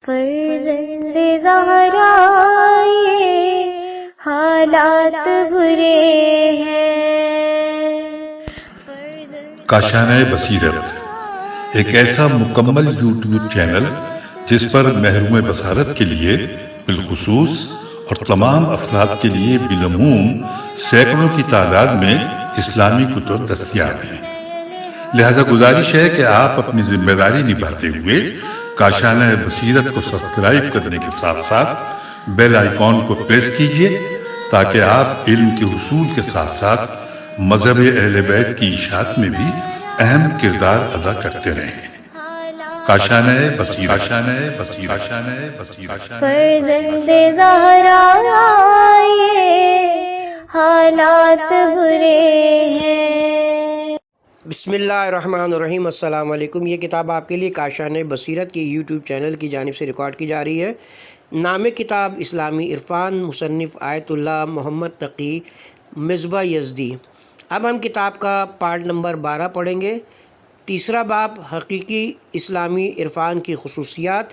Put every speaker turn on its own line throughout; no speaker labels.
فرزند زہرا یہ حالات برے ہیں۔
کاشانہ بصیرت ایک ایسا مکمل یوٹیوب چینل جس پر محروم بصارت کے لیے بالخصوص اور تمام افراد کے لیے بالعموم سینکڑوں کی تعداد میں اسلامی کتب دستیاب ہیں۔ لہذا گزارش ہے کہ آپ اپنی ذمہ داری نبھاتے ہوئے کاشانہ بصیرت کو سبسکرائب کرنے کے ساتھ ساتھ بیل آئیکن کو پریس کیجئے تاکہ آپ علم کے حصول کے ساتھ ساتھ مذہب اہل بیت کی اشاعت میں بھی اہم کردار ادا کرتے رہیں۔ کاشانہ بصیرت۔
فرزند زہرا یہ حالات برے ہیں۔
بسم اللہ الرحمن الرحیم۔ السلام علیکم۔ یہ کتاب آپ کے لیے کاشانہ بصیرت کی یوٹیوب چینل کی جانب سے ریکارڈ کی جا رہی ہے۔ نام کتاب اسلامی عرفان، مصنف آیت اللہ محمد تقی مصباح یزدی۔ اب ہم کتاب کا پارٹ نمبر 12 پڑھیں گے۔ تیسرا باب، حقیقی اسلامی عرفان کی خصوصیات۔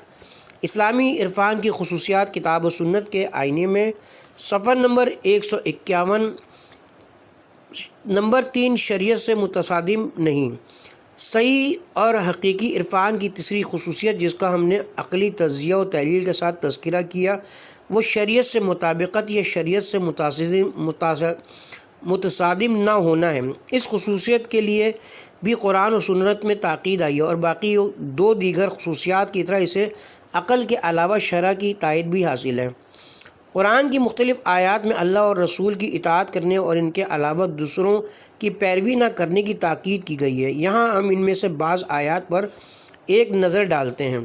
اسلامی عرفان کی خصوصیات کتاب و سنت کے آئینے میں، صفحہ نمبر 151۔ نمبر 3، شریعت سے متصادم نہیں۔ صحیح اور حقیقی عرفان کی تیسری خصوصیت جس کا ہم نے عقلی تجزیہ و تحلیل کے ساتھ تذکرہ کیا وہ شریعت سے مطابقت یا شریعت سے متصادم نہ ہونا ہے۔ اس خصوصیت کے لیے بھی قرآن و سنت میں تاکید آئی ہے اور باقی دو دیگر خصوصیات کی طرح اسے عقل کے علاوہ شرع کی تائید بھی حاصل ہے۔ قرآن کی مختلف آیات میں اللہ اور رسول کی اطاعت کرنے اور ان کے علاوہ دوسروں کی پیروی نہ کرنے کی تاکید کی گئی ہے۔ یہاں ہم ان میں سے بعض آیات پر ایک نظر ڈالتے ہیں۔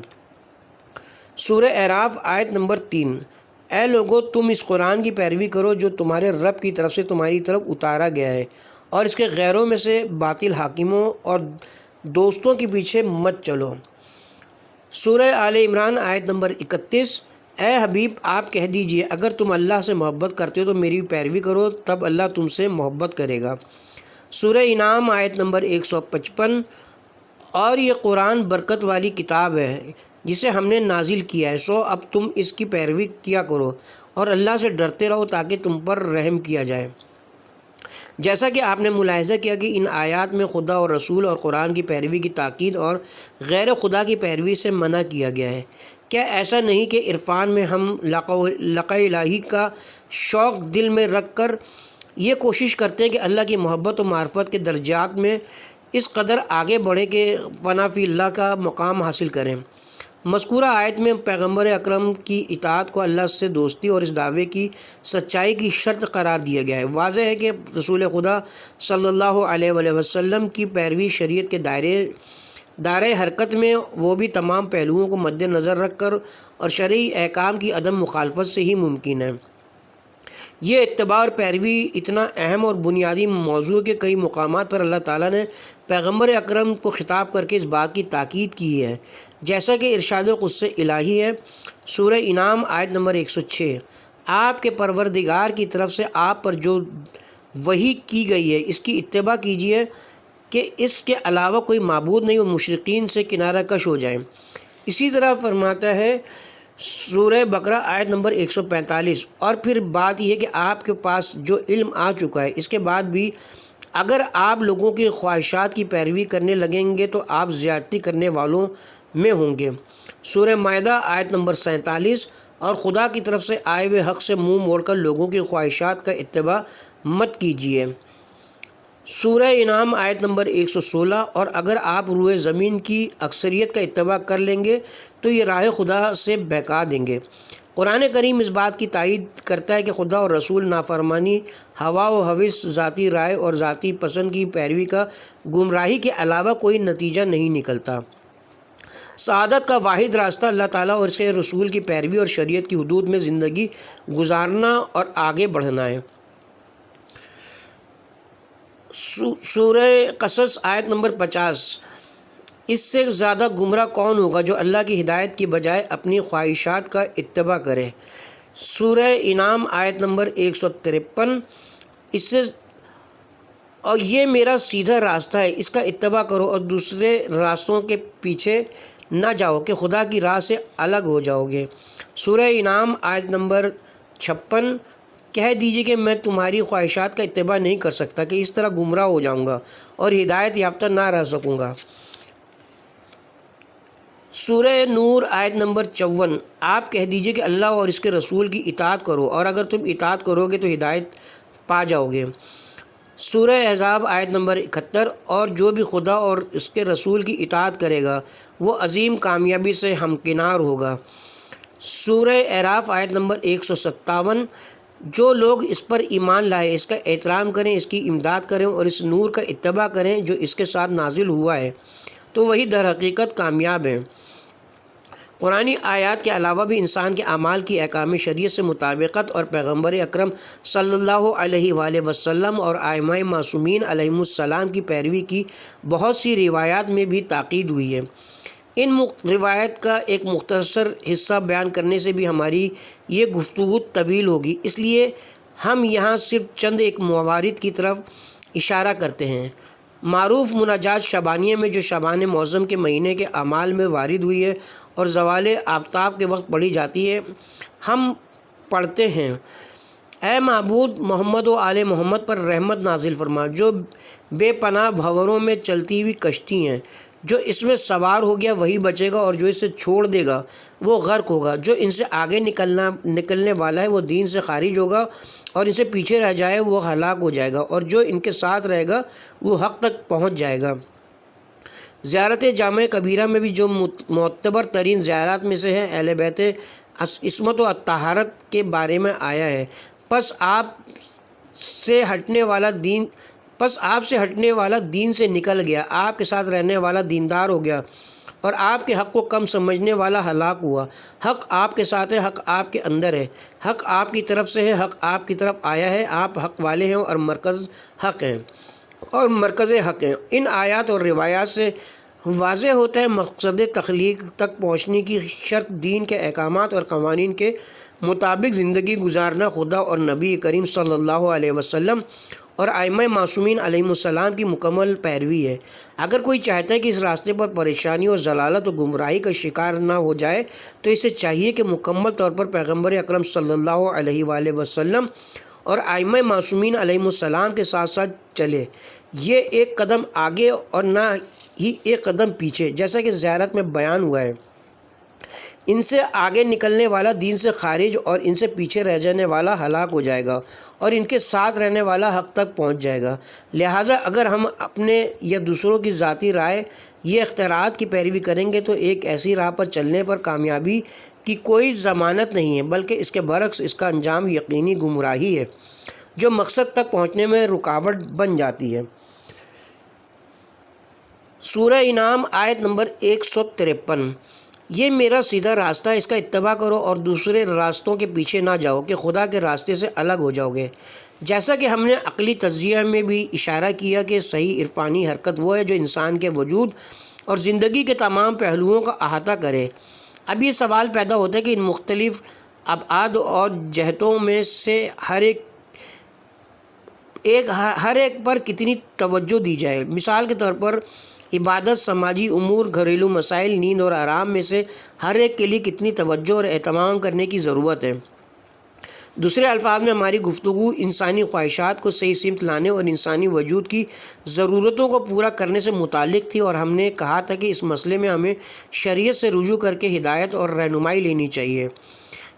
سورہ اعراف آیت نمبر 3، اے لوگو تم اس قرآن کی پیروی کرو جو تمہارے رب کی طرف سے تمہاری طرف اتارا گیا ہے اور اس کے غیروں میں سے باطل حاکموں اور دوستوں کے پیچھے مت چلو۔ سورہ آل عمران آیت نمبر 31، اے حبیب آپ کہہ دیجئے اگر تم اللہ سے محبت کرتے ہو تو میری پیروی کرو تب اللہ تم سے محبت کرے گا۔ سورہ انعام آیت نمبر 155، اور یہ قرآن برکت والی کتاب ہے جسے ہم نے نازل کیا ہے، سو اب تم اس کی پیروی کیا کرو اور اللہ سے ڈرتے رہو تاکہ تم پر رحم کیا جائے۔ جیسا کہ آپ نے ملاحظہ کیا کہ ان آیات میں خدا اور رسول اور قرآن کی پیروی کی تاکید اور غیر خدا کی پیروی سے منع کیا گیا ہے۔ کیا ایسا نہیں کہ عرفان میں ہم لقاء الہی کا شوق دل میں رکھ کر یہ کوشش کرتے ہیں کہ اللہ کی محبت و معرفت کے درجات میں اس قدر آگے بڑھیں کہ فنا فی اللہ کا مقام حاصل کریں؟ مذکورہ آیت میں پیغمبر اکرم کی اطاعت کو اللہ سے دوستی اور اس دعوے کی سچائی کی شرط قرار دیا گیا ہے۔ واضح ہے کہ رسول خدا صلی اللہ علیہ وآلہ وسلم کی پیروی شریعت کے دائرۂ حرکت میں وہ بھی تمام پہلوؤں کو مد نظر رکھ کر اور شرعی احکام کی عدم مخالفت سے ہی ممکن ہے۔ یہ اتباع اور پیروی اتنا اہم اور بنیادی موضوع کے کئی مقامات پر اللہ تعالیٰ نے پیغمبر اکرم کو خطاب کر کے اس بات کی تاکید کی ہے، جیسا کہ ارشاد قدس الہی ہے۔ سورہ انعام آیت نمبر 106، آپ کے پروردگار کی طرف سے آپ پر جو وحی کی گئی ہے اس کی اتباع کیجیے کہ اس کے علاوہ کوئی معبود نہیں اور مشرکین سے کنارہ کش ہو جائیں۔ اسی طرح فرماتا ہے سورہ بقرہ آیت نمبر 145، اور پھر بات یہ ہے کہ آپ کے پاس جو علم آ چکا ہے اس کے بعد بھی اگر آپ لوگوں کی خواہشات کی پیروی کرنے لگیں گے تو آپ زیادتی کرنے والوں میں ہوں گے۔ سورہ مائدہ آیت نمبر 47، اور خدا کی طرف سے آئے ہوئے حق سے منہ موڑ کر لوگوں کی خواہشات کا اتباع مت کیجیے۔ سورہ انعام آیت نمبر 116، اور اگر آپ روئے زمین کی اکثریت کا اتباع کر لیں گے تو یہ راہ خدا سے بہکا دیں گے۔ قرآن کریم اس بات کی تائید کرتا ہے کہ خدا اور رسول نافرمانی، ہوا و ہوس، ذاتی رائے اور ذاتی پسند کی پیروی کا گمراہی کے علاوہ کوئی نتیجہ نہیں نکلتا۔ سعادت کا واحد راستہ اللہ تعالیٰ اور اس کے رسول کی پیروی اور شریعت کی حدود میں زندگی گزارنا اور آگے بڑھنا ہے۔ سورہ قصص آیت نمبر 50، اس سے زیادہ گمراہ کون ہوگا جو اللہ کی ہدایت کی بجائے اپنی خواہشات کا اتباع کرے۔ سورہ انعام آیت نمبر 153، اس سے اور یہ میرا سیدھا راستہ ہے اس کا اتباع کرو اور دوسرے راستوں کے پیچھے نہ جاؤ کہ خدا کی راہ سے الگ ہو جاؤ گے۔ سورہ انعام آیت نمبر 56۔ کہہ دیجیے کہ میں تمہاری خواہشات کا اتباع نہیں کر سکتا کہ اس طرح گمراہ ہو جاؤں گا اور ہدایت یافتہ نہ رہ سکوں گا۔ سورہ نور آیت نمبر 54۔ آپ کہہ دیجیے کہ اللہ اور اس کے رسول کی اطاعت کرو، اور اگر تم اطاعت کرو گے تو ہدایت پا جاؤ گے۔ سورہ احزاب آیت نمبر 71۔ اور جو بھی خدا اور اس کے رسول کی اطاعت کرے گا وہ عظیم کامیابی سے ہمکنار ہوگا۔ سورہ اعراف آیت نمبر 157۔ جو لوگ اس پر ایمان لائے، اس کا احترام کریں، اس کی امداد کریں اور اس نور کا اتباع کریں جو اس کے ساتھ نازل ہوا ہے، تو وہی در حقیقت کامیاب ہیں۔ قرآنی آیات کے علاوہ بھی انسان کے اعمال کی احکام شریعت سے مطابقت اور پیغمبر اکرم صلی اللہ علیہ وآلہ وسلم اور ائمہ معصومین علیہم السلام کی پیروی کی بہت سی روایات میں بھی تاکید ہوئی ہے۔ ان روایت کا ایک مختصر حصہ بیان کرنے سے بھی ہماری یہ گفتگو طویل ہوگی، اس لیے ہم یہاں صرف چند ایک موارد کی طرف اشارہ کرتے ہیں۔ معروف مناجات شبانیہ میں جو شعبان معظم کے مہینے کے اعمال میں وارد ہوئی ہے اور زوال آفتاب کے وقت پڑھی جاتی ہے، ہم پڑھتے ہیں: اے معبود، محمد و آل محمد پر رحمت نازل فرما۔ جو بے پناہ بھنوروں میں چلتی ہوئی کشتی ہیں، جو اس میں سوار ہو گیا وہی بچے گا اور جو اسے چھوڑ دے گا وہ غرق ہوگا۔ جو ان سے آگے نکلنے والا ہے وہ دین سے خارج ہوگا اور ان سے پیچھے رہ جائے وہ ہلاک ہو جائے گا، اور جو ان کے ساتھ رہے گا وہ حق تک پہنچ جائے گا۔ زیارت جامع کبیرہ میں بھی جو معتبر ترین زیارات میں سے ہے، اہل بیت عصمت و طہارت کے بارے میں آیا ہے: پس آپ سے ہٹنے والا دین سے نکل گیا، آپ کے ساتھ رہنے والا دیندار ہو گیا، اور آپ کے حق کو کم سمجھنے والا ہلاک ہوا۔ حق آپ کے ساتھ ہے، حق آپ کے اندر ہے، حق آپ کی طرف سے ہے، حق آپ کی طرف آیا ہے، آپ حق والے ہیں اور مرکز حق ہیں۔ ان آیات اور روایات سے واضح ہوتا ہے مقصد تخلیق تک پہنچنے کی شرط دین کے احکامات اور قوانین کے مطابق زندگی گزارنا، خدا اور نبی کریم صلی اللہ علیہ وسلم اور ائمہ معصومین علیہم السلام کی مکمل پیروی ہے۔ اگر کوئی چاہتا ہے کہ اس راستے پر پریشانی اور ضلالت و گمراہی کا شکار نہ ہو جائے تو اسے چاہیے کہ مکمل طور پر پیغمبر اکرم صلی اللہ علیہ وآلہ وسلم اور ائمہ معصومین علیہم السلام کے ساتھ ساتھ چلے۔ یہ ایک قدم آگے اور نہ ہی ایک قدم پیچھے، جیسا کہ زیارت میں بیان ہوا ہے۔ ان سے آگے نکلنے والا دین سے خارج اور ان سے پیچھے رہ جانے والا ہلاک ہو جائے گا، اور ان کے ساتھ رہنے والا حق تک پہنچ جائے گا۔ لہٰذا اگر ہم اپنے یا دوسروں کی ذاتی رائے یا اختیارات کی پیروی کریں گے تو ایک ایسی راہ پر چلنے پر کامیابی کی کوئی ضمانت نہیں ہے، بلکہ اس کے برعکس اس کا انجام یقینی گمراہی ہے جو مقصد تک پہنچنے میں رکاوٹ بن جاتی ہے۔ سورہ انعام آیت نمبر 153۔ یہ میرا سیدھا راستہ ہے، اس کا اتباع کرو اور دوسرے راستوں کے پیچھے نہ جاؤ کہ خدا کے راستے سے الگ ہو جاؤ گے۔ جیسا کہ ہم نے عقلی تجزیہ میں بھی اشارہ کیا کہ صحیح عرفانی حرکت وہ ہے جو انسان کے وجود اور زندگی کے تمام پہلوؤں کا احاطہ کرے۔ اب یہ سوال پیدا ہوتا ہے کہ ان مختلف ابعاد اور جہتوں میں سے ہر ایک پر کتنی توجہ دی جائے۔ مثال کے طور پر عبادت، سماجی امور، گھریلو مسائل، نیند اور آرام میں سے ہر ایک کے لیے کتنی توجہ اور اہتمام کرنے کی ضرورت ہے۔ دوسرے الفاظ میں ہماری گفتگو انسانی خواہشات کو صحیح سمت لانے اور انسانی وجود کی ضرورتوں کو پورا کرنے سے متعلق تھی، اور ہم نے کہا تھا کہ اس مسئلے میں ہمیں شریعت سے رجوع کر کے ہدایت اور رہنمائی لینی چاہیے۔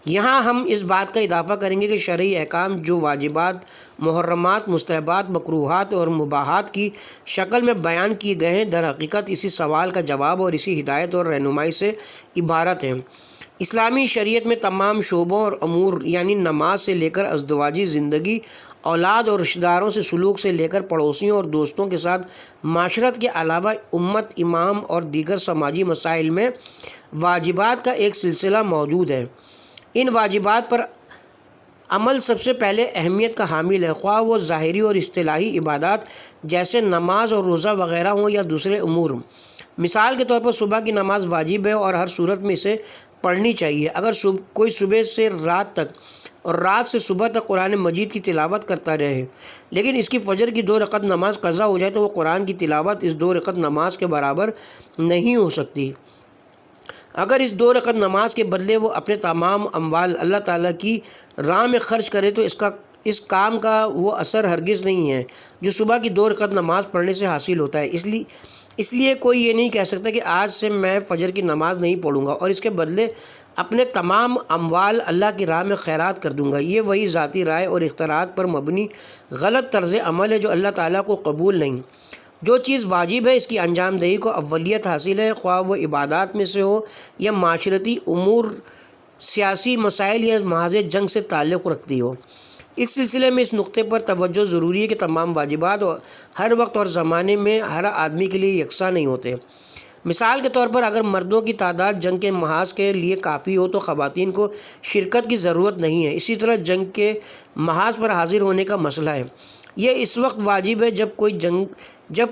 یہاں ہم اس بات کا اضافہ کریں گے کہ شرعی احکام جو واجبات، محرمات، مستحبات، مکروہات اور مباحات کی شکل میں بیان کیے گئے ہیں، در حقیقت اسی سوال کا جواب اور اسی ہدایت اور رہنمائی سے عبارت ہیں۔ اسلامی شریعت میں تمام شعبوں اور امور، یعنی نماز سے لے کر ازدواجی زندگی، اولاد اور رشتہ داروں سے سلوک سے لے کر پڑوسیوں اور دوستوں کے ساتھ معاشرت کے علاوہ امت، امام اور دیگر سماجی مسائل میں واجبات کا ایک سلسلہ موجود ہے۔ ان واجبات پر عمل سب سے پہلے اہمیت کا حامل ہے، خواہ وہ ظاہری اور اصطلاحی عبادات جیسے نماز اور روزہ وغیرہ ہوں یا دوسرے امور۔ مثال کے طور پر صبح کی نماز واجب ہے اور ہر صورت میں اسے پڑھنی چاہیے۔ اگر کوئی صبح سے رات تک اور رات سے صبح تک قرآن مجید کی تلاوت کرتا رہے لیکن اس کی فجر کی 2 رکعت نماز قضا ہو جائے تو وہ قرآن کی تلاوت اس 2 رکعت نماز کے برابر نہیں ہو سکتی۔ اگر اس 2 رکعت نماز کے بدلے وہ اپنے تمام اموال اللہ تعالیٰ کی راہ میں خرچ کرے تو اس کام کا وہ اثر ہرگز نہیں ہے جو صبح کی 2 رکعت نماز پڑھنے سے حاصل ہوتا ہے۔ اس لیے کوئی یہ نہیں کہہ سکتا کہ آج سے میں فجر کی نماز نہیں پڑھوں گا اور اس کے بدلے اپنے تمام اموال اللہ کی راہ میں خیرات کر دوں گا۔ یہ وہی ذاتی رائے اور اختیارات پر مبنی غلط طرز عمل ہے جو اللہ تعالیٰ کو قبول نہیں۔ جو چیز واجب ہے اس کی انجام دہی کو اولیت حاصل ہے، خواہ وہ عبادات میں سے ہو یا معاشرتی امور، سیاسی مسائل یا محض جنگ سے تعلق رکھتی ہو۔ اس سلسلے میں اس نقطے پر توجہ ضروری ہے کہ تمام واجبات ہر وقت اور زمانے میں ہر آدمی کے لیے یکساں نہیں ہوتے۔ مثال کے طور پر اگر مردوں کی تعداد جنگ کے محاذ کے لیے کافی ہو تو خواتین کو شرکت کی ضرورت نہیں ہے۔ اسی طرح جنگ کے محاذ پر حاضر ہونے کا مسئلہ ہے، یہ اس وقت واجب ہے جب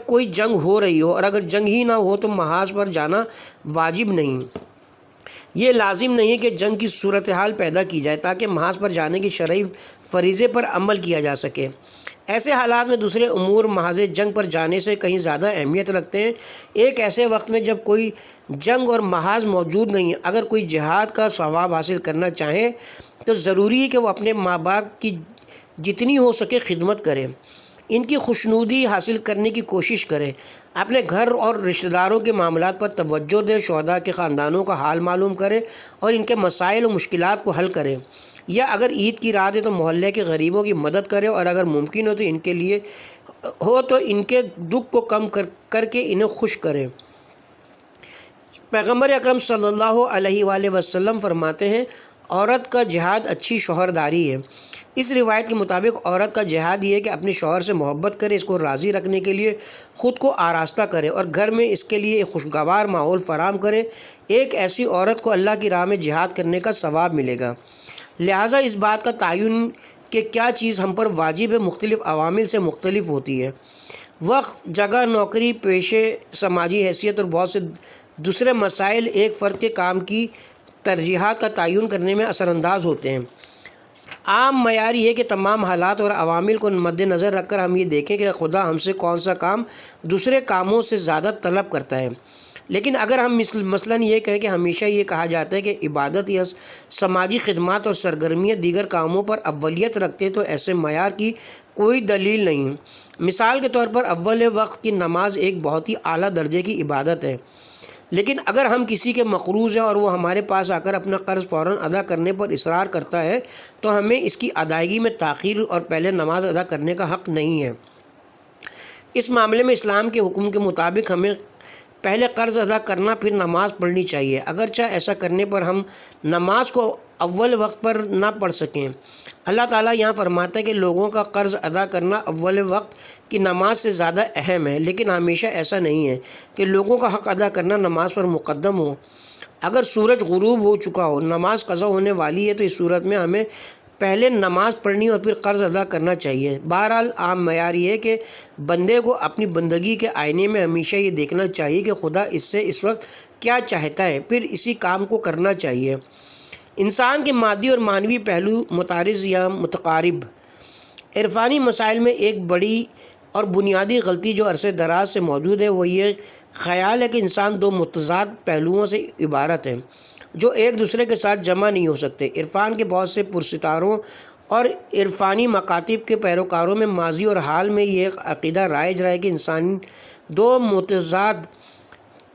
کوئی جنگ ہو رہی ہو، اور اگر جنگ ہی نہ ہو تو محاذ پر جانا واجب نہیں۔ یہ لازم نہیں کہ جنگ کی صورتحال پیدا کی جائے تاکہ محاذ پر جانے کی شرعی فریضے پر عمل کیا جا سکے۔ ایسے حالات میں دوسرے امور محاذ جنگ پر جانے سے کہیں زیادہ اہمیت رکھتے ہیں۔ ایک ایسے وقت میں جب کوئی جنگ اور محاذ موجود نہیں ہے، اگر کوئی جہاد کا ثواب حاصل کرنا چاہے تو ضروری ہے کہ وہ اپنے ماں باپ کی جتنی ہو سکے خدمت کرے، ان کی خوشنودی حاصل کرنے کی کوشش کرے، اپنے گھر اور رشتہ داروں کے معاملات پر توجہ دے، شہداء کے خاندانوں کا حال معلوم کرے اور ان کے مسائل و مشکلات کو حل کرے، یا اگر عید کی رات ہے تو محلے کے غریبوں کی مدد کرے، اور اگر ممکن ہو تو ان کے دکھ کو کم کر کے انہیں خوش کرے۔ پیغمبر اکرم صلی اللہ علیہ وآلہ وسلم فرماتے ہیں، عورت کا جہاد اچھی شوہرداری ہے۔ اس روایت کے مطابق عورت کا جہاد یہ ہے کہ اپنے شوہر سے محبت کرے، اس کو راضی رکھنے کے لیے خود کو آراستہ کرے اور گھر میں اس کے لیے ایک خوشگوار ماحول فراہم کرے۔ ایک ایسی عورت کو اللہ کی راہ میں جہاد کرنے کا ثواب ملے گا۔ لہٰذا اس بات کا تعین کہ کیا چیز ہم پر واجب ہے مختلف عوامل سے مختلف ہوتی ہے۔ وقت، جگہ، نوکری، پیشے، سماجی حیثیت اور بہت سے دوسرے مسائل ایک فرد کے کام کی ترجیحات کا تعین کرنے میں اثر انداز ہوتے ہیں۔ عام معیار یہ ہے کہ تمام حالات اور عوامل کو مد نظر رکھ کر ہم یہ دیکھیں کہ خدا ہم سے کون سا کام دوسرے کاموں سے زیادہ طلب کرتا ہے۔ لیکن اگر ہم مثلاً یہ کہیں کہ ہمیشہ یہ کہا جاتا ہے کہ عبادت یا سماجی خدمات اور سرگرمیاں دیگر کاموں پر اولیت رکھتے ہیں تو ایسے معیار کی کوئی دلیل نہیں۔ مثال کے طور پر اول وقت کی نماز ایک بہت ہی اعلیٰ درجے کی عبادت ہے، لیکن اگر ہم کسی کے مقروض ہیں اور وہ ہمارے پاس آ کر اپنا قرض فوراً ادا کرنے پر اصرار کرتا ہے تو ہمیں اس کی ادائیگی میں تاخیر اور پہلے نماز ادا کرنے کا حق نہیں ہے۔ اس معاملے میں اسلام کے حکم کے مطابق ہمیں پہلے قرض ادا کرنا پھر نماز پڑھنی چاہیے، اگرچہ ایسا کرنے پر ہم نماز کو اول وقت پر نہ پڑھ سکیں۔ اللہ تعالیٰ یہاں فرماتا ہے کہ لوگوں کا قرض ادا کرنا اول وقت کی نماز سے زیادہ اہم ہے، لیکن ہمیشہ ایسا نہیں ہے کہ لوگوں کا حق ادا کرنا نماز پر مقدم ہو۔ اگر سورج غروب ہو چکا ہو، نماز قضا ہونے والی ہے تو اس صورت میں ہمیں پہلے نماز پڑھنی اور پھر قرض ادا کرنا چاہیے۔ بہرحال عام معیار یہ ہے کہ بندے کو اپنی بندگی کے آئینے میں ہمیشہ یہ دیکھنا چاہیے کہ خدا اس سے اس وقت کیا چاہتا ہے، پھر اسی کام کو کرنا چاہیے۔ انسان کے مادی اور معنوی پہلو متعارض یا متقارب۔ عرفانی مسائل میں ایک بڑی اور بنیادی غلطی جو عرصے دراز سے موجود ہے وہ یہ خیال ہے کہ انسان 2 متضاد پہلوؤں سے عبارت ہے جو ایک دوسرے کے ساتھ جمع نہیں ہو سکتے۔ عرفان کے بہت سے پرستاروں اور عرفانی مکاتب کے پیروکاروں میں ماضی اور حال میں یہ عقیدہ رائج رہا ہے کہ انسان 2 متضاد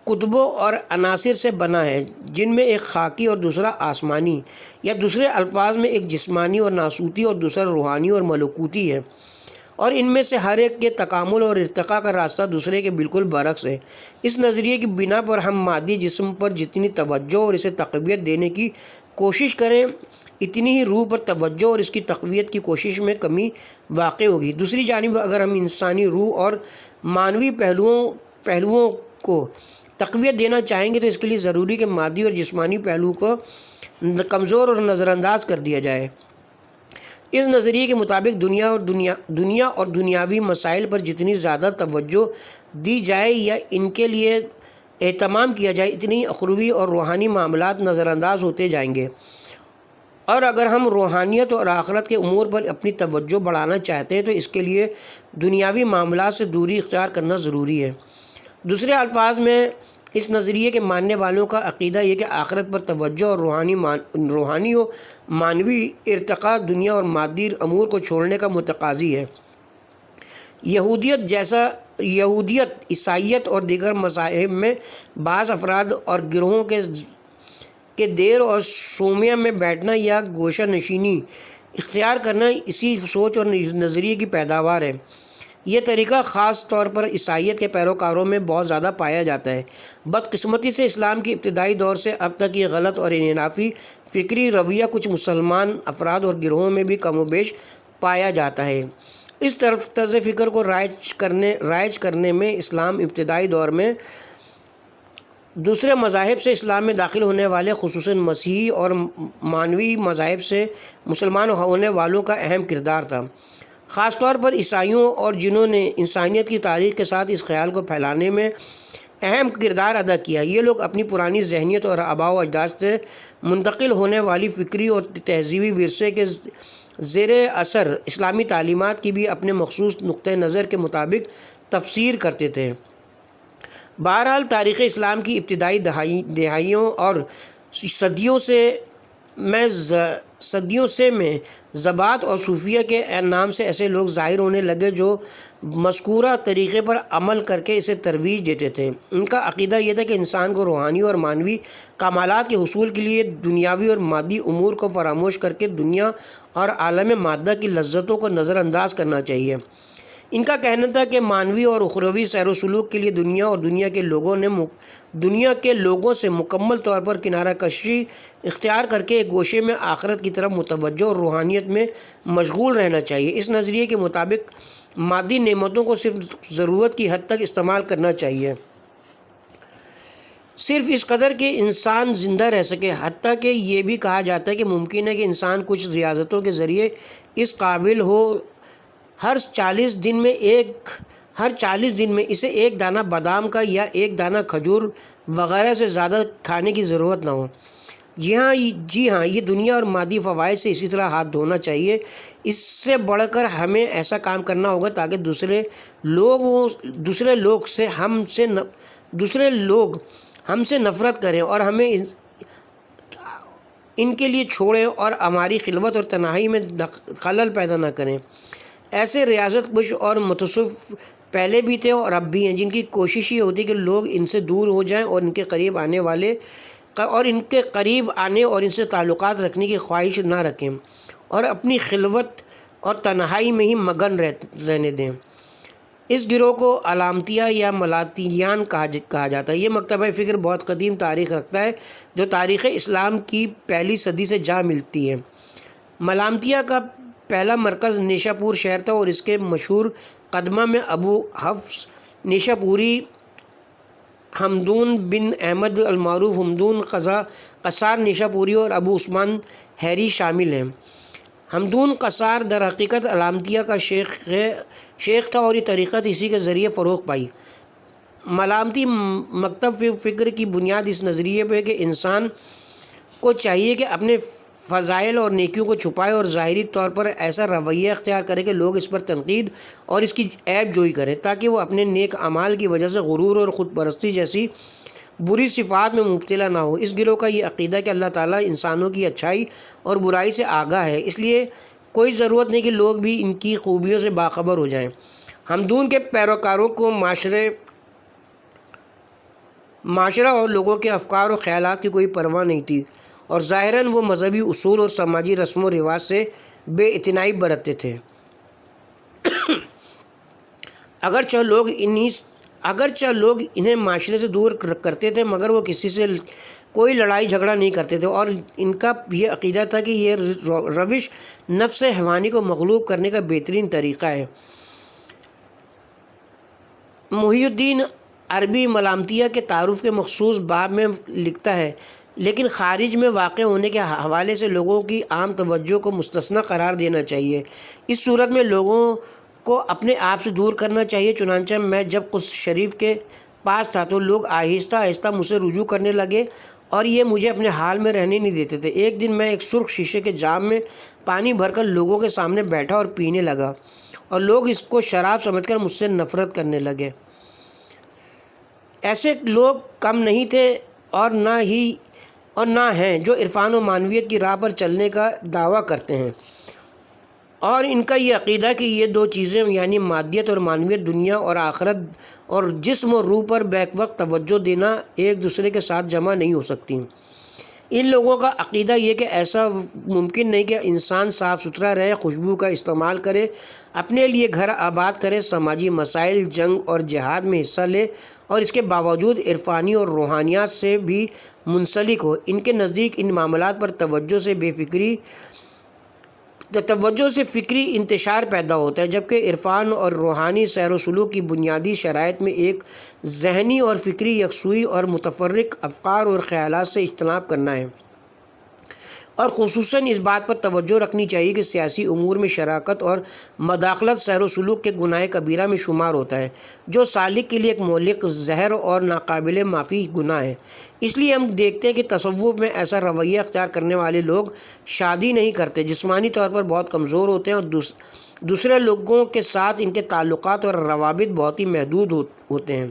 کتبوں اور عناصر سے بنا ہے، جن میں ایک خاکی اور دوسرا آسمانی، یا دوسرے الفاظ میں ایک جسمانی اور ناسوتی اور دوسرا روحانی اور ملکوتی ہے، اور ان میں سے ہر ایک کے تکامل اور ارتقاء کا راستہ دوسرے کے بالکل برعکس ہے۔ اس نظریے کی بنا پر ہم مادی جسم پر جتنی توجہ اور اسے تقویت دینے کی کوشش کریں اتنی ہی روح پر توجہ اور اس کی تقویت کی کوشش میں کمی واقع ہوگی۔ دوسری جانب اگر ہم انسانی روح اور معنوی پہلوؤں کو تقویت دینا چاہیں گے تو اس کے لیے ضروری کہ مادی اور جسمانی پہلو کو کمزور اور نظر انداز کر دیا جائے۔ اس نظریے کے مطابق دنیا اور دنیاوی مسائل پر جتنی زیادہ توجہ دی جائے یا ان کے لیے اہتمام کیا جائے اتنی اخروی اور روحانی معاملات نظر انداز ہوتے جائیں گے، اور اگر ہم روحانیت اور آخرت کے امور پر اپنی توجہ بڑھانا چاہتے ہیں تو اس کے لیے دنیاوی معاملات سے دوری اختیار کرنا ضروری ہے۔ دوسرے الفاظ میں اس نظریے کے ماننے والوں کا عقیدہ یہ کہ آخرت پر توجہ اور روحانی و معنوی ارتقاء دنیا اور مادی امور کو چھوڑنے کا متقاضی ہے۔ یہودیت، عیسائیت اور دیگر مذاہب میں بعض افراد اور گروہوں کے دیر اور صومعہ میں بیٹھنا یا گوشہ نشینی اختیار کرنا اسی سوچ اور نظریے کی پیداوار ہے۔ یہ طریقہ خاص طور پر عیسائیت کے پیروکاروں میں بہت زیادہ پایا جاتا ہے۔ بدقسمتی سے اسلام کی ابتدائی دور سے اب تک یہ غلط اور انحرافی فکری رویہ کچھ مسلمان افراد اور گروہوں میں بھی کم و بیش پایا جاتا ہے۔ اس طرز فکر کو رائج کرنے میں اسلام ابتدائی دور میں دوسرے مذاہب سے اسلام میں داخل ہونے والے خصوصاً مسیحی اور مانوی مذاہب سے مسلمان ہونے والوں کا اہم کردار تھا، خاص طور پر عیسائیوں، اور جنہوں نے انسانیت کی تاریخ کے ساتھ اس خیال کو پھیلانے میں اہم کردار ادا کیا۔ یہ لوگ اپنی پرانی ذہنیت اور آباء و اجداد سے منتقل ہونے والی فکری اور تہذیبی ورثے کے زیر اثر اسلامی تعلیمات کی بھی اپنے مخصوص نقطہ نظر کے مطابق تفسیر کرتے تھے۔ بہرحال تاریخ اسلام کی ابتدائی دہائیوں اور صدیوں سے میں ذبات اور صوفیہ کے نام سے ایسے لوگ ظاہر ہونے لگے جو مذکورہ طریقے پر عمل کر کے اسے ترویج دیتے تھے۔ ان کا عقیدہ یہ تھا کہ انسان کو روحانی اور معنوی کمالات کے حصول کے لیے دنیاوی اور مادی امور کو فراموش کر کے دنیا اور عالم مادہ کی لذتوں کو نظر انداز کرنا چاہیے۔ ان کا کہنا تھا کہ معنوی اور اخروی سیر و سلوک کے لیے دنیا اور دنیا کے لوگوں سے مکمل طور پر کنارہ کشی اختیار کر کے ایک گوشے میں آخرت کی طرف متوجہ اور روحانیت میں مشغول رہنا چاہیے۔ اس نظریے کے مطابق مادی نعمتوں کو صرف ضرورت کی حد تک استعمال کرنا چاہیے، صرف اس قدر کہ انسان زندہ رہ سکے۔ حتیٰ کہ یہ بھی کہا جاتا ہے کہ ممکن ہے کہ انسان کچھ ریاضتوں کے ذریعے اس قابل ہو ہر 40 دن میں اسے ایک دانہ بادام کا یا ایک دانہ کھجور وغیرہ سے زیادہ کھانے کی ضرورت نہ ہو۔ جی ہاں، یہ دنیا اور مادی فوائد سے اسی طرح ہاتھ دھونا چاہیے۔ اس سے بڑھ کر ہمیں ایسا کام کرنا ہوگا تاکہ دوسرے لوگ ہم سے نفرت کریں اور ہمیں ان کے لیے چھوڑیں اور ہماری خلوت اور تنہائی میں خلل پیدا نہ کریں۔ ایسے ریاضت بش اور متصوف پہلے بھی تھے اور اب بھی ہیں، جن کی کوشش یہ ہوتی ہے کہ لوگ ان سے دور ہو جائیں اور ان کے قریب آنے اور ان سے تعلقات رکھنے کی خواہش نہ رکھیں اور اپنی خلوت اور تنہائی میں ہی مگن رہنے دیں۔ اس گروہ کو علامتیہ یا ملاتیان کہا جاتا ہے۔ یہ مکتبہ فکر بہت قدیم تاریخ رکھتا ہے جو تاریخ اسلام کی پہلی صدی سے جا ملتی ہے۔ ملامتیہ کا پہلا مرکز نیشا پور شہر تھا اور اس کے مشہور قدمہ میں ابو حفص نیشا پوری، حمدون بن احمد المعروف حمدون قصار نیشا پوری اور ابو عثمان حیری شامل ہیں۔ حمدون قصار در حقیقت علامتیہ کا شیخ تھا اور یہ طریقت اسی کے ذریعے فروغ پائی۔ ملامتی مکتب فکر کی بنیاد اس نظریے پہ ہے کہ انسان کو چاہیے کہ اپنے فضائل اور نیکیوں کو چھپائے اور ظاہری طور پر ایسا رویہ اختیار کرے کہ لوگ اس پر تنقید اور اس کی عیب جوئی کریں، تاکہ وہ اپنے نیک اعمال کی وجہ سے غرور اور خود پرستی جیسی بری صفات میں مبتلا نہ ہو۔ اس گروہ کا یہ عقیدہ کہ اللہ تعالیٰ انسانوں کی اچھائی اور برائی سے آگاہ ہے، اس لیے کوئی ضرورت نہیں کہ لوگ بھی ان کی خوبیوں سے باخبر ہو جائیں۔ حمدون کے پیروکاروں کو معاشرہ اور لوگوں کے افکار و خیالات کی کوئی پرواہ نہیں تھی اور ظاہراً وہ مذہبی اصول اور سماجی رسم و رواج سے بے اعتنائی برتتے تھے۔ اگرچہ لوگ انہیں معاشرے سے دور کرتے تھے مگر وہ کسی سے کوئی لڑائی جھگڑا نہیں کرتے تھے اور ان کا یہ عقیدہ تھا کہ یہ روش نفس حیوانی کو مغلوب کرنے کا بہترین طریقہ ہے۔ محی الدین عربی ملامتیہ کے تعارف کے مخصوص باب میں لکھتا ہے، لیکن خارج میں واقع ہونے کے حوالے سے لوگوں کی عام توجہ کو مستثنی قرار دینا چاہیے۔ اس صورت میں لوگوں کو اپنے آپ سے دور کرنا چاہیے۔ چنانچہ میں جب قدس شریف کے پاس تھا تو لوگ آہستہ آہستہ مجھ سے رجوع کرنے لگے اور یہ مجھے اپنے حال میں رہنے نہیں دیتے تھے۔ ایک دن میں ایک سرخ شیشے کے جام میں پانی بھر کر لوگوں کے سامنے بیٹھا اور پینے لگا اور لوگ اس کو شراب سمجھ کر مجھ سے نفرت کرنے لگے۔ ایسے لوگ کم نہیں تھے اور نہ ہیں جو عرفان و معنویت کی راہ پر چلنے کا دعویٰ کرتے ہیں، اور ان کا یہ عقیدہ کہ یہ دو چیزیں یعنی مادیت اور معنویت، دنیا اور آخرت اور جسم و روح پر بیک وقت توجہ دینا ایک دوسرے کے ساتھ جمع نہیں ہو سکتی۔ ان لوگوں کا عقیدہ یہ کہ ایسا ممکن نہیں کہ انسان صاف ستھرا رہے، خوشبو کا استعمال کرے، اپنے لیے گھر آباد کرے، سماجی مسائل، جنگ اور جہاد میں حصہ لے اور اس کے باوجود عرفانی اور روحانیات سے بھی منسلک ہو۔ ان کے نزدیک ان معاملات پر توجہ سے فکری انتشار پیدا ہوتا ہے، جبکہ عرفان اور روحانی سیر و سلوک کی بنیادی شرائط میں ایک ذہنی اور فکری یکسوئی اور متفرق افکار اور خیالات سے اجتناب کرنا ہے، اور خصوصاً اس بات پر توجہ رکھنی چاہیے کہ سیاسی امور میں شراکت اور مداخلت سیر و سلوک کے گناہ کبیرہ میں شمار ہوتا ہے، جو سالک کے لیے ایک مہلک زہر اور ناقابل معافی گناہ ہے۔ اس لیے ہم دیکھتے ہیں کہ تصوف میں ایسا رویہ اختیار کرنے والے لوگ شادی نہیں کرتے، جسمانی طور پر بہت کمزور ہوتے ہیں اور دوسرے لوگوں کے ساتھ ان کے تعلقات اور روابط بہت ہی محدود ہوتے ہیں۔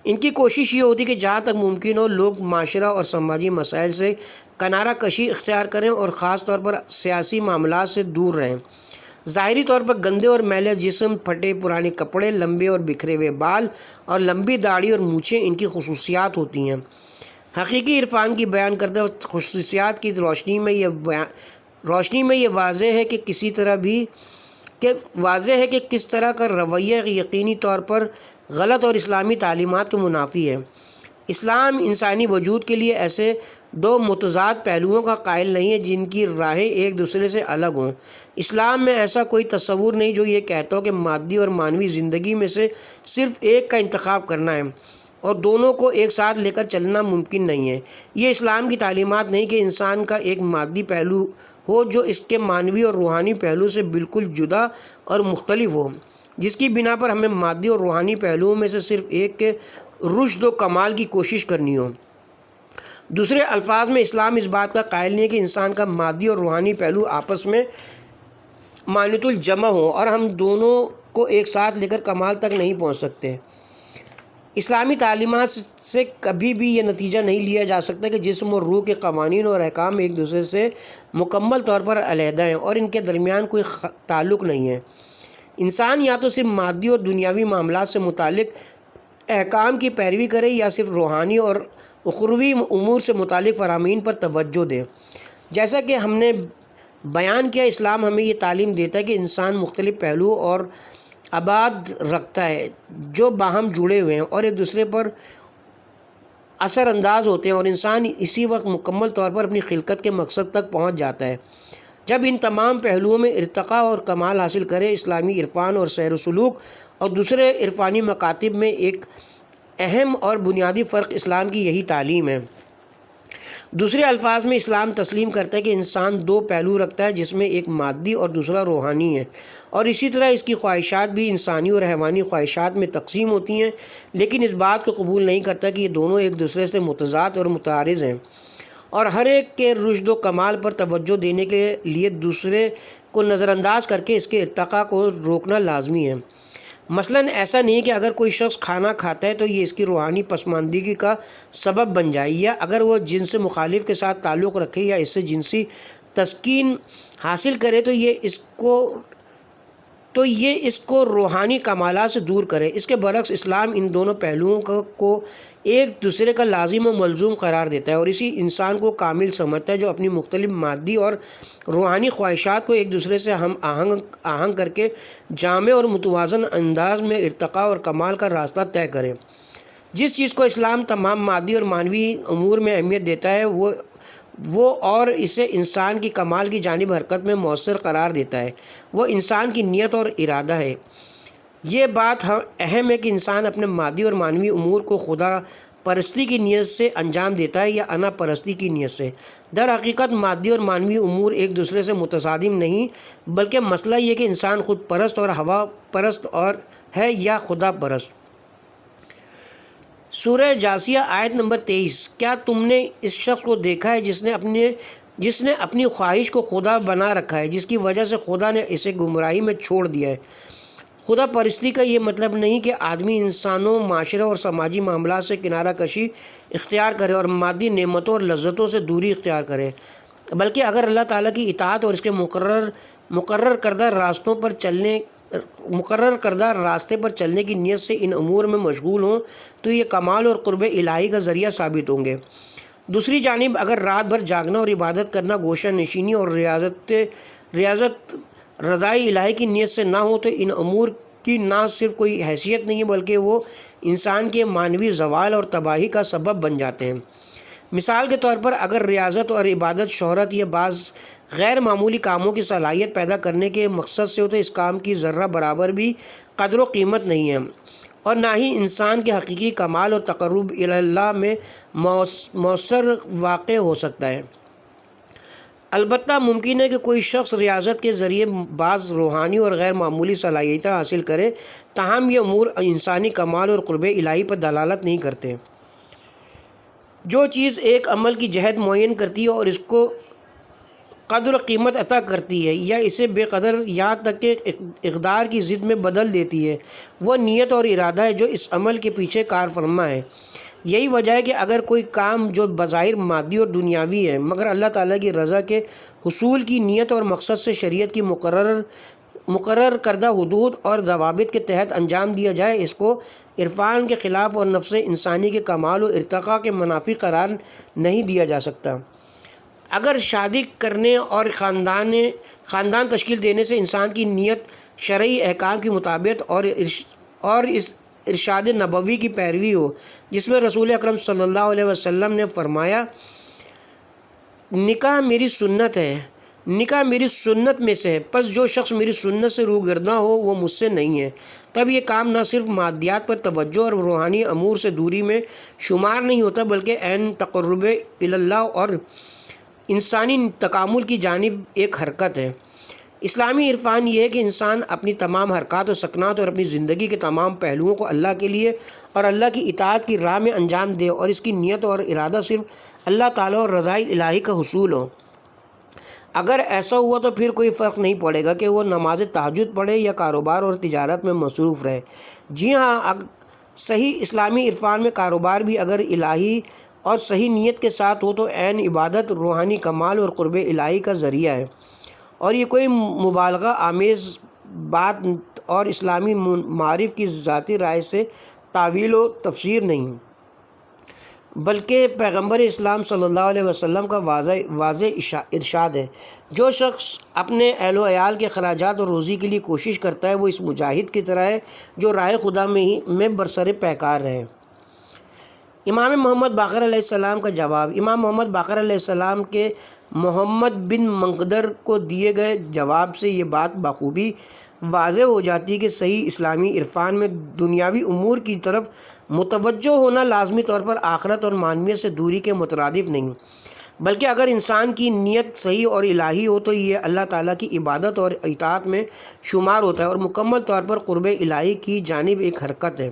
ان کی کوشش یہ ہوتی ہے کہ جہاں تک ممکن ہو لوگ معاشرہ اور سماجی مسائل سے کنارہ کشی اختیار کریں اور خاص طور پر سیاسی معاملات سے دور رہیں۔ ظاہری طور پر گندے اور میلے جسم، پھٹے پرانے کپڑے، لمبے اور بکھرے ہوئے بال اور لمبی داڑھی اور مونچھیں ان کی خصوصیات ہوتی ہیں۔ حقیقی عرفان کی بیان کردہ خصوصیات کی روشنی میں یہ واضح ہے کہ کس طرح کا رویہ یقینی طور پر غلط اور اسلامی تعلیمات کے منافی ہے۔ اسلام انسانی وجود کے لیے ایسے دو متضاد پہلوؤں کا قائل نہیں ہے جن کی راہیں ایک دوسرے سے الگ ہوں۔ اسلام میں ایسا کوئی تصور نہیں جو یہ کہتا ہو کہ مادی اور معنوی زندگی میں سے صرف ایک کا انتخاب کرنا ہے اور دونوں کو ایک ساتھ لے کر چلنا ممکن نہیں ہے۔ یہ اسلام کی تعلیمات نہیں کہ انسان کا ایک مادی پہلو ہو جو اس کے معنوی اور روحانی پہلو سے بالکل جدا اور مختلف ہو، جس کی بنا پر ہمیں مادی اور روحانی پہلوؤں میں سے صرف ایک کے رشد و کمال کی کوشش کرنی ہو۔ دوسرے الفاظ میں اسلام اس بات کا قائل نہیں ہے کہ انسان کا مادی اور روحانی پہلو آپس میں مانعت الجمع ہو اور ہم دونوں کو ایک ساتھ لے کر کمال تک نہیں پہنچ سکتے۔ اسلامی تعلیمات سے کبھی بھی یہ نتیجہ نہیں لیا جا سکتا کہ جسم اور روح کے قوانین اور احکام ایک دوسرے سے مکمل طور پر علیحدہ ہیں اور ان کے درمیان کوئی تعلق نہیں ہے۔ انسان یا تو صرف مادی اور دنیاوی معاملات سے متعلق احکام کی پیروی کرے یا صرف روحانی اور اخروی امور سے متعلق فرامین پر توجہ دے۔ جیسا کہ ہم نے بیان کیا، اسلام ہمیں یہ تعلیم دیتا ہے کہ انسان مختلف پہلو اور ابعاد رکھتا ہے جو باہم جڑے ہوئے ہیں اور ایک دوسرے پر اثر انداز ہوتے ہیں، اور انسان اسی وقت مکمل طور پر اپنی خلقت کے مقصد تک پہنچ جاتا ہے جب ان تمام پہلوؤں میں ارتقاء اور کمال حاصل کرے۔ اسلامی عرفان اور سیر و سلوک اور دوسرے عرفانی مکاتب میں ایک اہم اور بنیادی فرق اسلام کی یہی تعلیم ہے۔ دوسرے الفاظ میں اسلام تسلیم کرتا ہے کہ انسان دو پہلو رکھتا ہے جس میں ایک مادی اور دوسرا روحانی ہے، اور اسی طرح اس کی خواہشات بھی انسانی اور حیوانی خواہشات میں تقسیم ہوتی ہیں، لیکن اس بات کو قبول نہیں کرتا کہ یہ دونوں ایک دوسرے سے متضاد اور متعارض ہیں، اور ہر ایک کے رشد و کمال پر توجہ دینے کے لیے دوسرے کو نظر انداز کر کے اس کے ارتقاء کو روکنا لازمی ہے۔ مثلاً ایسا نہیں کہ اگر کوئی شخص کھانا کھاتا ہے تو یہ اس کی روحانی پسماندگی کا سبب بن جائے، یا اگر وہ جنس مخالف کے ساتھ تعلق رکھے یا اس سے جنسی تسکین حاصل کرے تو یہ اس کو روحانی کمالات سے دور کرے۔ اس کے برعکس اسلام ان دونوں پہلوؤں کو ایک دوسرے کا لازم و ملزوم قرار دیتا ہے اور اسی انسان کو کامل سمجھتا ہے جو اپنی مختلف مادی اور روحانی خواہشات کو ایک دوسرے سے ہم آہنگ کر کے جامع اور متوازن انداز میں ارتقاء اور کمال کا راستہ طے کرے۔ جس چیز کو اسلام تمام مادی اور معنوی امور میں اہمیت دیتا ہے وہ اور اسے انسان کی کمال کی جانب حرکت میں مؤثر قرار دیتا ہے، وہ انسان کی نیت اور ارادہ ہے۔ یہ بات اہم ہے کہ انسان اپنے مادی اور معنوی امور کو خدا پرستی کی نیت سے انجام دیتا ہے یا انا پرستی کی نیت سے۔ در حقیقت مادی اور معنوی امور ایک دوسرے سے متصادم نہیں، بلکہ مسئلہ یہ کہ انسان خود پرست اور ہوا پرست اور ہے یا خدا پرست۔ سورہ جاثیہ آیت نمبر 23۔ کیا تم نے اس شخص کو دیکھا ہے جس نے اپنی خواہش کو خدا بنا رکھا ہے، جس کی وجہ سے خدا نے اسے گمراہی میں چھوڑ دیا ہے؟ خدا پرستی کا یہ مطلب نہیں کہ آدمی انسانوں، معاشرے اور سماجی معاملات سے کنارہ کشی اختیار کرے اور مادی نعمتوں اور لذتوں سے دوری اختیار کرے، بلکہ اگر اللہ تعالیٰ کی اطاعت اور اس کے مقرر کردہ راستے پر چلنے کی نیت سے ان امور میں مشغول ہوں تو یہ کمال اور قرب الہی کا ذریعہ ثابت ہوں گے۔ دوسری جانب اگر رات بھر جاگنا اور عبادت کرنا، گوشہ نشینی اور ریاضت رضائی الہی کی نیت سے نہ ہو تو ان امور کی نہ صرف کوئی حیثیت نہیں بلکہ وہ انسان کے معنوی زوال اور تباہی کا سبب بن جاتے ہیں۔ مثال کے طور پر اگر ریاضت اور عبادت، شہرت یا بعض غیر معمولی کاموں کی صلاحیت پیدا کرنے کے مقصد سے ہو تو اس کام کی ذرہ برابر بھی قدر و قیمت نہیں ہے اور نہ ہی انسان کے حقیقی کمال اور تقرب اللہ میں مؤثر واقع ہو سکتا ہے۔ البتہ ممکن ہے کہ کوئی شخص ریاضت کے ذریعے بعض روحانی اور غیر معمولی صلاحیتیں حاصل کرے، تاہم یہ امور انسانی کمال اور قرب الہی پر دلالت نہیں کرتے۔ جو چیز ایک عمل کی جہت معین کرتی ہے اور اس کو قدر و قیمت عطا کرتی ہے یا اسے بے قدر یہاں تک کہ اقدار کی ضد میں بدل دیتی ہے، وہ نیت اور ارادہ ہے جو اس عمل کے پیچھے کار فرما ہے۔ یہی وجہ ہے کہ اگر کوئی کام جو بظاہر مادی اور دنیاوی ہے مگر اللہ تعالیٰ کی رضا کے حصول کی نیت اور مقصد سے شریعت کی مقرر کردہ حدود اور ضوابط کے تحت انجام دیا جائے، اس کو عرفان کے خلاف اور نفس انسانی کے کمال و ارتقاء کے منافی قرار نہیں دیا جا سکتا۔ اگر شادی کرنے اور خاندان تشکیل دینے سے انسان کی نیت شرعی احکام کی مطابقت اور اس ارشاد نبوی کی پیروی ہو جس میں رسول اکرم صلی اللہ علیہ وسلم نے فرمایا، نکاح میری سنت ہے، نکاح میری سنت میں سے ہے، پس جو شخص میری سنت سے روگرداں ہو وہ مجھ سے نہیں ہے، تب یہ کام نہ صرف مادیات پر توجہ اور روحانی امور سے دوری میں شمار نہیں ہوتا بلکہ عین تقرب اللہ اور انسانی تکامل کی جانب ایک حرکت ہے۔ اسلامی عرفان یہ ہے کہ انسان اپنی تمام حرکات و سکنات اور اپنی زندگی کے تمام پہلوؤں کو اللہ کے لیے اور اللہ کی اطاعت کی راہ میں انجام دے اور اس کی نیت اور ارادہ صرف اللہ تعالیٰ اور رضائی الہی کا حصول ہو۔ اگر ایسا ہوا تو پھر کوئی فرق نہیں پڑے گا کہ وہ نماز تہجد پڑھے یا کاروبار اور تجارت میں مصروف رہے۔ جی ہاں، صحیح اسلامی عرفان میں کاروبار بھی اگر الہی اور صحیح نیت کے ساتھ ہو تو عین عبادت، روحانی کمال اور قرب الہی کا ذریعہ ہے، اور یہ کوئی مبالغہ آمیز بات اور اسلامی معارف کی ذاتی رائے سے تعویل و تفسیر نہیں، بلکہ پیغمبر اسلام صلی اللہ علیہ وسلم کا واضح ارشاد ہے۔ جو شخص اپنے اہل و عیال کے خراجات اور روزی کے لیے کوشش کرتا ہے وہ اس مجاہد کی طرح ہے جو راہ خدا میں برسر پیکار رہے۔ امام محمد باقر علیہ السلام کا جواب۔ امام محمد باقر علیہ السلام کے محمد بن منقدر کو دیے گئے جواب سے یہ بات بخوبی واضح ہو جاتی ہے کہ صحیح اسلامی عرفان میں دنیاوی امور کی طرف متوجہ ہونا لازمی طور پر آخرت اور معنویت سے دوری کے مترادف نہیں، بلکہ اگر انسان کی نیت صحیح اور الہی ہو تو یہ اللہ تعالیٰ کی عبادت اور اطاعت میں شمار ہوتا ہے اور مکمل طور پر قرب الہی کی جانب ایک حرکت ہے۔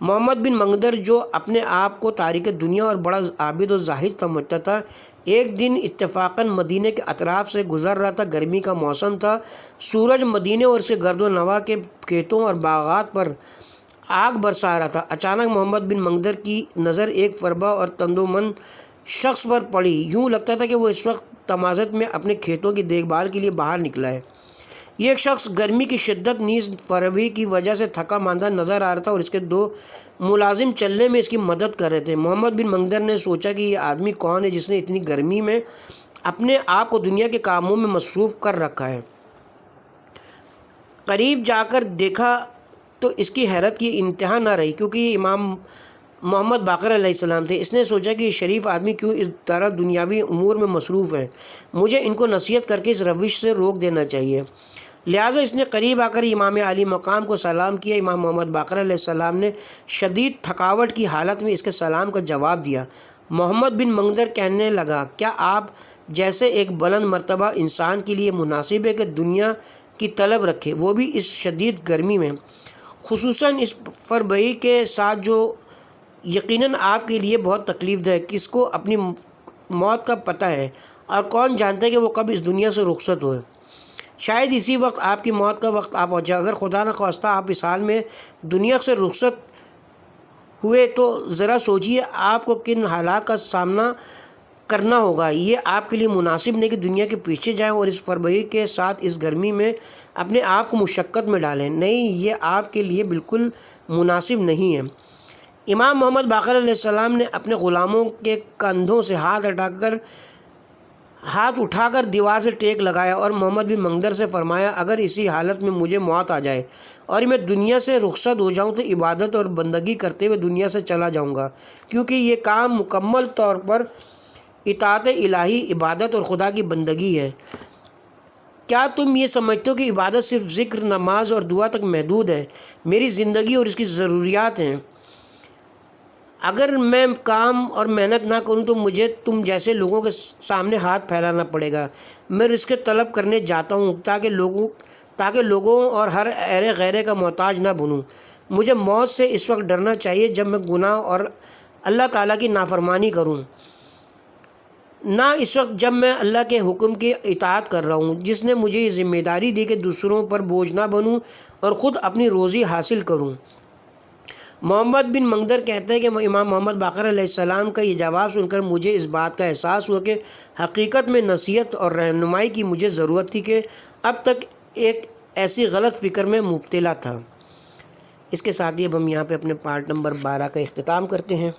محمد بن منقدر جو اپنے آپ کو تارک دنیا اور بڑا عابد و زاہد سمجھتا تھا، ایک دن اتفاقاً مدینے کے اطراف سے گزر رہا تھا۔ گرمی کا موسم تھا، سورج مدینے اور اس کے گرد و نواح کے کھیتوں اور باغات پر آگ برسا رہا تھا۔ اچانک محمد بن منقدر کی نظر ایک فربا اور تندومند شخص پر پڑی، یوں لگتا تھا کہ وہ اس وقت تمازت میں اپنے کھیتوں کی دیکھ بھال کے لیے باہر نکلا ہے۔ یہ ایک شخص گرمی کی شدت نیز فربی کی وجہ سے تھکا ماندہ نظر آ رہا تھا اور اس کے دو ملازم چلنے میں اس کی مدد کر رہے تھے۔ محمد بن منقدر نے سوچا کہ یہ آدمی کون ہے جس نے اتنی گرمی میں اپنے آپ کو دنیا کے کاموں میں مصروف کر رکھا ہے۔ قریب جا کر دیکھا تو اس کی حیرت کی انتہا نہ رہی، کیونکہ یہ امام محمد باقر علیہ السلام تھے۔ اس نے سوچا کہ یہ شریف آدمی کیوں اس طرح دنیاوی امور میں مصروف ہے، مجھے ان کو نصیحت کر کے اس روش سے روک دینا چاہیے۔ لہٰذا اس نے قریب آ کر امام عالی مقام کو سلام کیا۔ امام محمد باقر علیہ السلام نے شدید تھکاوٹ کی حالت میں اس کے سلام کا جواب دیا۔ محمد بن منقدر کہنے لگا، کیا آپ جیسے ایک بلند مرتبہ انسان کے لیے مناسب ہے کہ دنیا کی طلب رکھے، وہ بھی اس شدید گرمی میں، خصوصاً اس فربئی کے ساتھ جو یقیناً آپ کے لیے بہت تکلیف دہ ہے؟ کس کو اپنی موت کا پتہ ہے اور کون جانتا ہے کہ وہ کب اس دنیا سے رخصت ہوئے؟ شاید اسی وقت آپ کی موت کا وقت آ پہنچا۔ اگر خدا نخواستہ آپ اس حال میں دنیا سے رخصت ہوئے تو ذرا سوچیے آپ کو کن حالات کا سامنا کرنا ہوگا۔ یہ آپ کے لیے مناسب نہیں کہ دنیا کے پیچھے جائیں اور اس فربہی کے ساتھ اس گرمی میں اپنے آپ کو مشقت میں ڈالیں۔ نہیں، یہ آپ کے لیے بالکل مناسب نہیں ہے۔ امام محمد باقر علیہ السلام نے اپنے غلاموں کے کندھوں سے ہاتھ اٹھا کر دیوار سے ٹیک لگایا اور محمد بن منظر سے فرمایا، اگر اسی حالت میں مجھے موت آ جائے اور میں دنیا سے رخصت ہو جاؤں تو عبادت اور بندگی کرتے ہوئے دنیا سے چلا جاؤں گا، کیونکہ یہ کام مکمل طور پر اطاعت الہی، عبادت اور خدا کی بندگی ہے۔ کیا تم یہ سمجھتے ہو کہ عبادت صرف ذکر، نماز اور دعا تک محدود ہے؟ میری زندگی اور اس کی ضروریات ہیں۔ اگر میں کام اور محنت نہ کروں تو مجھے تم جیسے لوگوں کے سامنے ہاتھ پھیلانا پڑے گا۔ میں رزق طلب کرنے جاتا ہوں تاکہ لوگوں اور ہر ایرے غیرے کا محتاج نہ بنوں۔ مجھے موت سے اس وقت ڈرنا چاہیے جب میں گناہ اور اللہ تعالیٰ کی نافرمانی کروں، نہ اس وقت جب میں اللہ کے حکم کی اطاعت کر رہا ہوں، جس نے مجھے یہ ذمہ داری دی کہ دوسروں پر بوجھ نہ بنوں اور خود اپنی روزی حاصل کروں۔ محمد بن منظر کہتے ہیں کہ امام محمد باقر علیہ السلام کا یہ جواب سن کر مجھے اس بات کا احساس ہوا کہ حقیقت میں نصیحت اور رہنمائی کی مجھے ضرورت تھی کہ اب تک ایک ایسی غلط فکر میں مبتلا تھا۔ اس کے ساتھ ہی اب ہم یہاں پہ اپنے پارٹ نمبر 12 کا اختتام کرتے ہیں۔